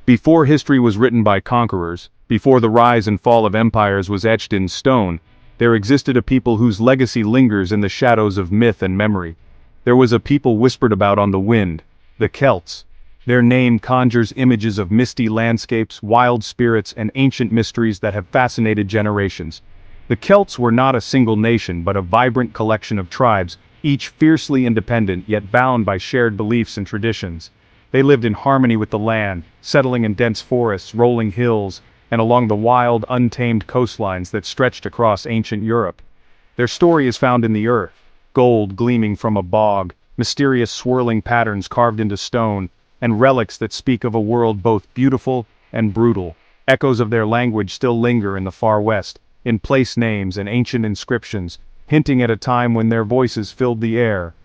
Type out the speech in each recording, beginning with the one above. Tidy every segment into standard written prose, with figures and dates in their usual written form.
Before history was written by conquerors, before the rise and fall of empires was etched in stone, there existed a people whose legacy lingers in the shadows of myth and memory. There was a people whispered about on the wind, the Celts. Their name conjures images of misty landscapes, wild spirits, and ancient mysteries that have fascinated generations. The Celts were not a single nation but a vibrant collection of tribes, each fiercely independent yet bound by shared beliefs and traditions. They lived in harmony with the land, settling in dense forests, rolling hills, and along the wild, untamed coastlines that stretched across ancient Europe. Their story is found in the earth, gold gleaming from a bog, mysterious swirling patterns carved into stone, and relics that speak of a world both beautiful and brutal. Echoes of their language still linger in the far west, in place names and ancient inscriptions, hinting at a time when their voices filled the air.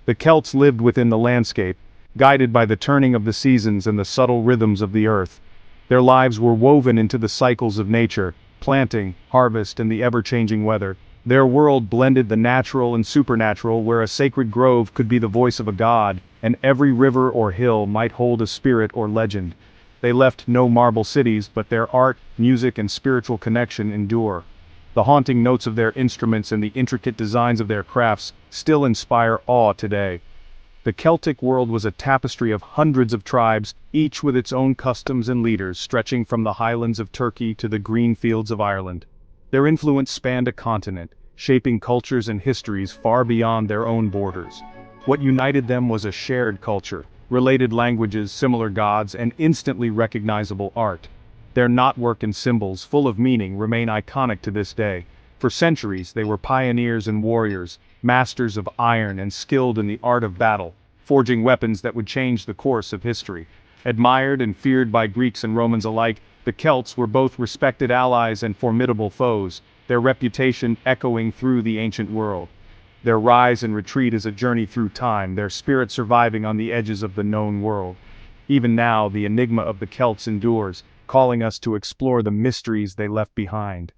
The Celts lived within the landscape, guided by the turning of the seasons and the subtle rhythms of the earth. Their lives were woven into the cycles of nature, planting, harvest, and the ever-changing weather. Their world blended the natural and supernatural, where a sacred grove could be the voice of a god, and every river or hill might hold a spirit or legend. They left no marble cities, but their art, music, and spiritual connection endure. The haunting notes of their instruments and the intricate designs of their crafts still inspire awe today. The Celtic world was a tapestry of hundreds of tribes, each with its own customs and leaders, stretching from the highlands of Turkey to the green fields of Ireland. Their influence spanned a continent, shaping cultures and histories far beyond their own borders. What united them was a shared culture, related languages, similar gods, and instantly recognizable art. Their knotwork and symbols, full of meaning, remain iconic to this day. For centuries, they were pioneers and warriors, masters of iron and skilled in the art of battle, forging weapons that would change the course of history. Admired and feared by Greeks and Romans alike, the Celts were both respected allies and formidable foes, their reputation echoing through the ancient world. Their rise and retreat is a journey through time, their spirit surviving on the edges of the known world. Even now, the enigma of the Celts endures, calling us to explore the mysteries they left behind.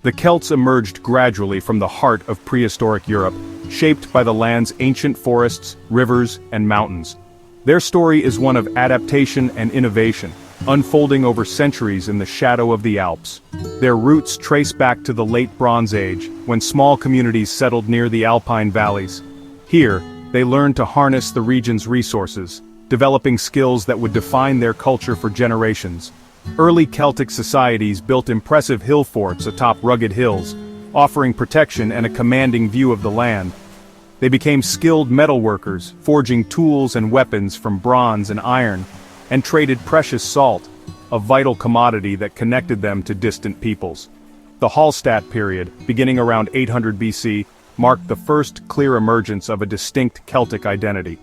The Celts emerged gradually from the heart of prehistoric Europe, shaped by the land's ancient forests, rivers, and mountains. Their story is one of adaptation and innovation, unfolding over centuries in the shadow of the Alps. Their roots trace back to the late Bronze Age, when small communities settled near the Alpine valleys. Here, they learned to harness the region's resources, developing skills that would define their culture for generations. Early Celtic societies built impressive hill forts atop rugged hills, offering protection and a commanding view of the land. They became skilled metalworkers, forging tools and weapons from bronze and iron, and traded precious salt, a vital commodity that connected them to distant peoples. The Hallstatt period, beginning around 800 BC, marked the first clear emergence of a distinct Celtic identity.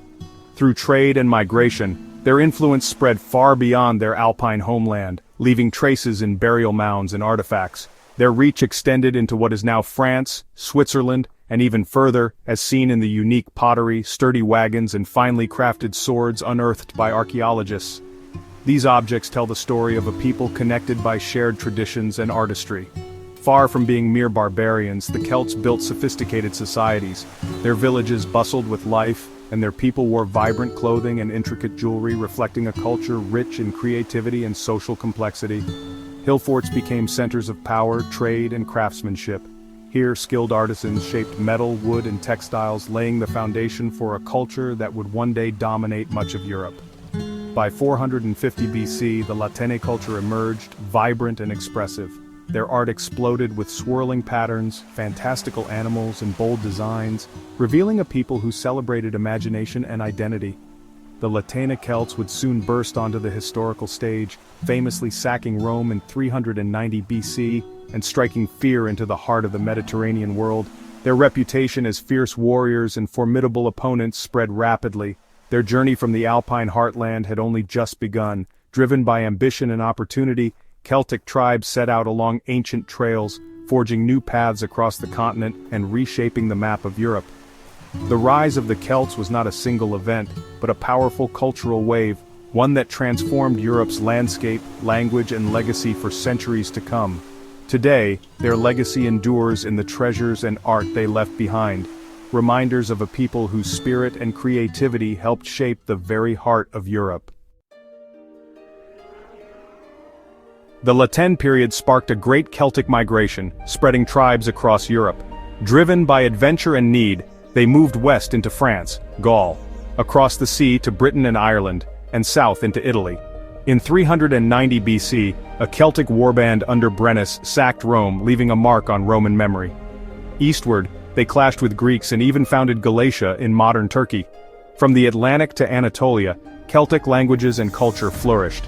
Through trade and migration, their influence spread far beyond their Alpine homeland, leaving traces in burial mounds and artifacts. Their reach extended into what is now France, Switzerland, and even further, as seen in the unique pottery, sturdy wagons, and finely crafted swords unearthed by archaeologists. These objects tell the story of a people connected by shared traditions and artistry. Far from being mere barbarians, the Celts built sophisticated societies. Their villages bustled with life, and their people wore vibrant clothing and intricate jewelry, reflecting a culture rich in creativity and social complexity. Hill forts became centers of power, trade, and craftsmanship. Here, skilled artisans shaped metal, wood, and textiles, laying the foundation for a culture that would one day dominate much of Europe. By 450 BC, the Latene culture emerged, vibrant and expressive. Their art exploded with swirling patterns, fantastical animals, and bold designs, revealing a people who celebrated imagination and identity. The Latena Celts would soon burst onto the historical stage, famously sacking Rome in 390 BC and striking fear into the heart of the Mediterranean world. Their reputation as fierce warriors and formidable opponents spread rapidly. Their journey from the Alpine heartland had only just begun. Driven by ambition and opportunity, Celtic tribes set out along ancient trails, forging new paths across the continent and reshaping the map of Europe. The rise of the Celts was not a single event, but a powerful cultural wave, one that transformed Europe's landscape, language, and legacy for centuries to come. Today, their legacy endures in the treasures and art they left behind. reminders of a people whose spirit and creativity helped shape the very heart of Europe. The La Tène period sparked a great Celtic migration, spreading tribes across Europe. Driven by adventure and need, they moved west into France, Gaul, across the sea to Britain and Ireland, and south into Italy. In 390 BC, a Celtic warband under Brennus sacked Rome, leaving a mark on Roman memory. Eastward, they clashed with Greeks and even founded Galatia in modern Turkey. From the Atlantic to Anatolia, Celtic languages and culture flourished.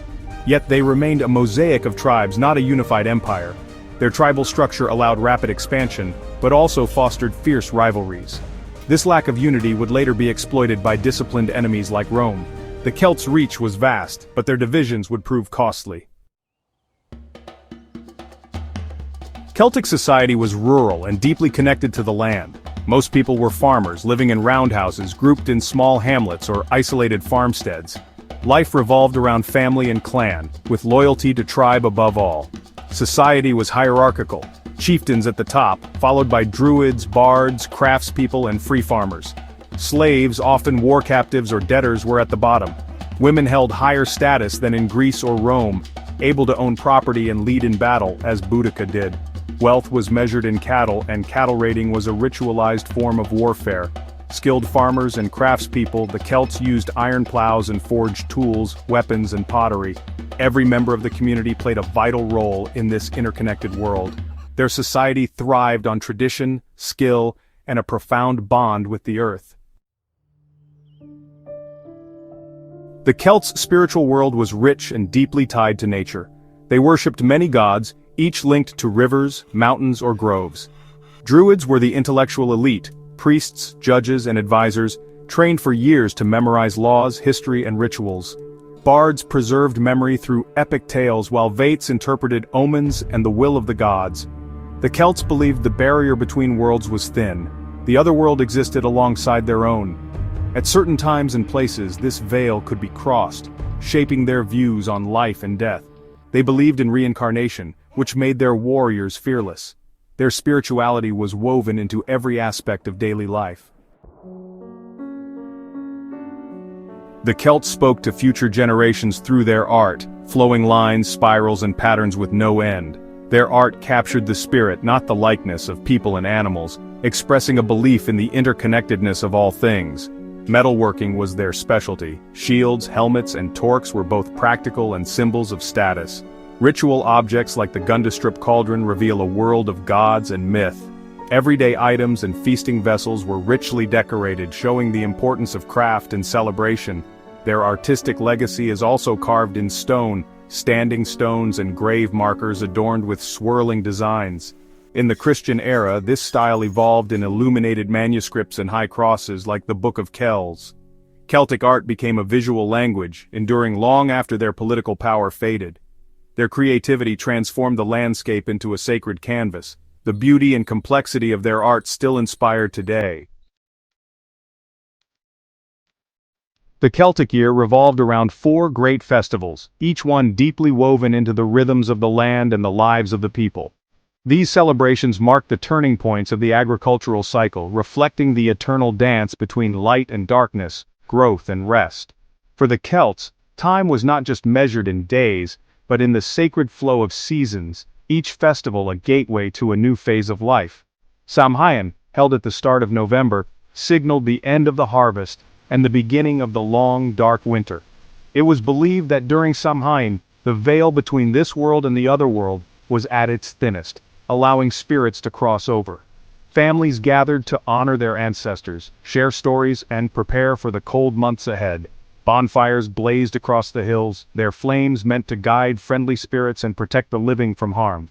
Yet they remained a mosaic of tribes, not a unified empire. Their tribal structure allowed rapid expansion, but also fostered fierce rivalries. This lack of unity would later be exploited by disciplined enemies like Rome. The Celts' reach was vast, but their divisions would prove costly. Celtic society was rural and deeply connected to the land. Most people were farmers, living in roundhouses grouped in small hamlets or isolated farmsteads. Life revolved around family and clan, with loyalty to tribe above all. Society was hierarchical, chieftains at the top, followed by druids, bards, craftspeople, and free farmers. Slaves, often war captives or debtors, were at the bottom. Women held higher status than in Greece or Rome, able to own property and lead in battle, as Boudica did. Wealth was measured in cattle, and cattle raiding was a ritualized form of warfare. Skilled farmers and craftspeople, the Celts used iron plows and forged tools, weapons, and pottery. Every member of the community played a vital role in this interconnected world. Their society thrived on tradition, skill, and a profound bond with the earth. The Celts' spiritual world was rich and deeply tied to nature. They worshipped many gods, each linked to rivers, mountains, or groves. Druids were the intellectual elite, priests, judges, and advisors, trained for years to memorize laws, history, and rituals. Bards preserved memory through epic tales, while Vates interpreted omens and the will of the gods. The Celts believed the barrier between worlds was thin. The other world existed alongside their own. At certain times and places, this veil could be crossed, shaping their views on life and death. They believed in reincarnation, which made their warriors fearless. Their spirituality was woven into every aspect of daily life. The Celts spoke to future generations through their art, flowing lines, spirals, and patterns with no end. Their art captured the spirit, not the likeness, of people and animals, expressing a belief in the interconnectedness of all things. Metalworking was their specialty. Shields, helmets, and torques were both practical and symbols of status. Ritual objects like the Gundestrup cauldron reveal a world of gods and myth. Everyday items and feasting vessels were richly decorated, showing the importance of craft and celebration. Their artistic legacy is also carved in stone, standing stones and grave markers adorned with swirling designs. In the Christian era, this style evolved in illuminated manuscripts and high crosses like the Book of Kells. Celtic art became a visual language, enduring long after their political power faded. Their creativity transformed the landscape into a sacred canvas. The beauty and complexity of their art still inspire today. The Celtic year revolved around 4 great festivals, each one deeply woven into the rhythms of the land and the lives of the people. These celebrations marked the turning points of the agricultural cycle, reflecting the eternal dance between light and darkness, growth and rest. For the Celts, time was not just measured in days, but in the sacred flow of seasons, each festival a gateway to a new phase of life. Samhain, held at the start of November, signaled the end of the harvest and the beginning of the long, dark winter. It was believed that during Samhain, the veil between this world and the other world was at its thinnest, allowing spirits to cross over. Families gathered to honor their ancestors, share stories, and prepare for the cold months ahead. Bonfires blazed across the hills, their flames meant to guide friendly spirits and protect the living from harm.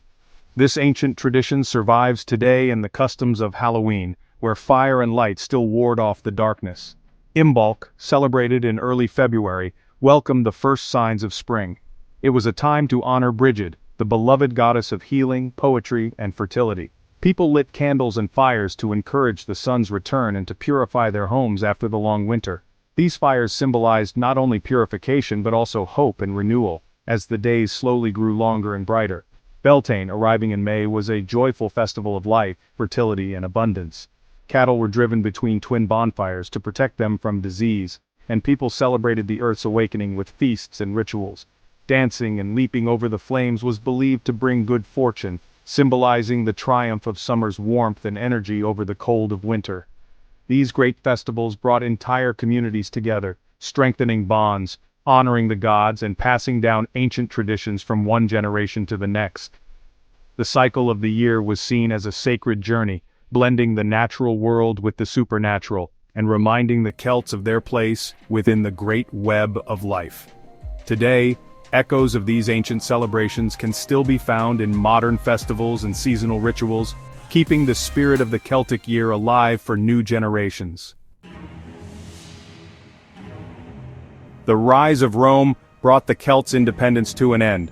This ancient tradition survives today in the customs of Halloween, where fire and light still ward off the darkness. Imbolc, celebrated in early February, welcomed the first signs of spring. It was a time to honor Brigid, the beloved goddess of healing, poetry, and fertility. People lit candles and fires to encourage the sun's return and to purify their homes after the long winter. These fires symbolized not only purification but also hope and renewal, as the days slowly grew longer and brighter. Beltane, arriving in May, was a joyful festival of life, fertility, and abundance. Cattle were driven between twin bonfires to protect them from disease, and people celebrated the earth's awakening with feasts and rituals. Dancing and leaping over the flames was believed to bring good fortune, symbolizing the triumph of summer's warmth and energy over the cold of winter. These great festivals brought entire communities together, strengthening bonds, honoring the gods, and passing down ancient traditions from one generation to the next. The cycle of the year was seen as a sacred journey, blending the natural world with the supernatural, and reminding the Celts of their place within the great web of life. Today, echoes of these ancient celebrations can still be found in modern festivals and seasonal rituals, keeping the spirit of the Celtic year alive for new generations. The rise of Rome brought the Celts' independence to an end.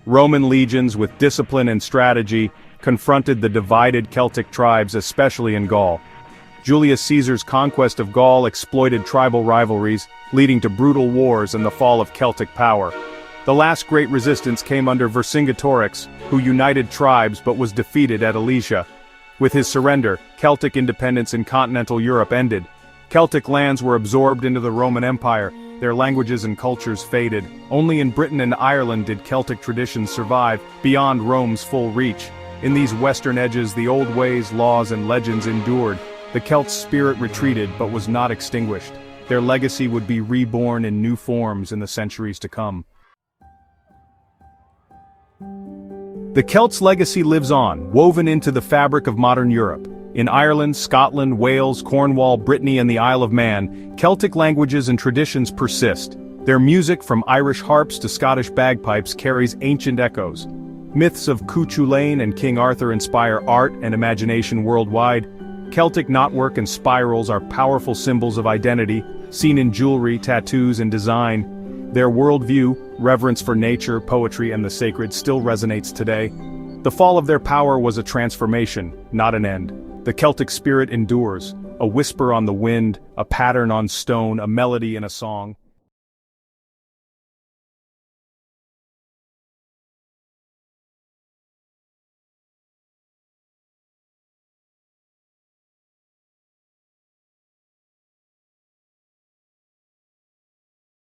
Roman legions with discipline and strategy confronted the divided Celtic tribes, especially in Gaul. Julius Caesar's conquest of Gaul exploited tribal rivalries, leading to brutal wars and the fall of Celtic power. The last great resistance came under Vercingetorix, who united tribes but was defeated at Alesia. With his surrender, Celtic independence in continental Europe ended. Celtic lands were absorbed into the Roman Empire, their languages and cultures faded. Only in Britain and Ireland did Celtic traditions survive, beyond Rome's full reach. In these western edges, the old ways, laws, and legends endured. The Celts' spirit retreated but was not extinguished. Their legacy would be reborn in new forms in the centuries to come. The Celts' legacy lives on, woven into the fabric of modern Europe. In Ireland, Scotland, Wales, Cornwall, Brittany, and the Isle of Man, Celtic languages and traditions persist. Their music, from Irish harps to Scottish bagpipes, carries ancient echoes. Myths of Cuchulainn and King Arthur inspire art and imagination worldwide. Celtic knotwork and spirals are powerful symbols of identity, seen in jewelry, tattoos, and design. Their worldview, reverence for nature, poetry, and the sacred, still resonates today. The fall of their power was a transformation, not an end. The Celtic spirit endures, a whisper on the wind, a pattern on stone, a melody in a song.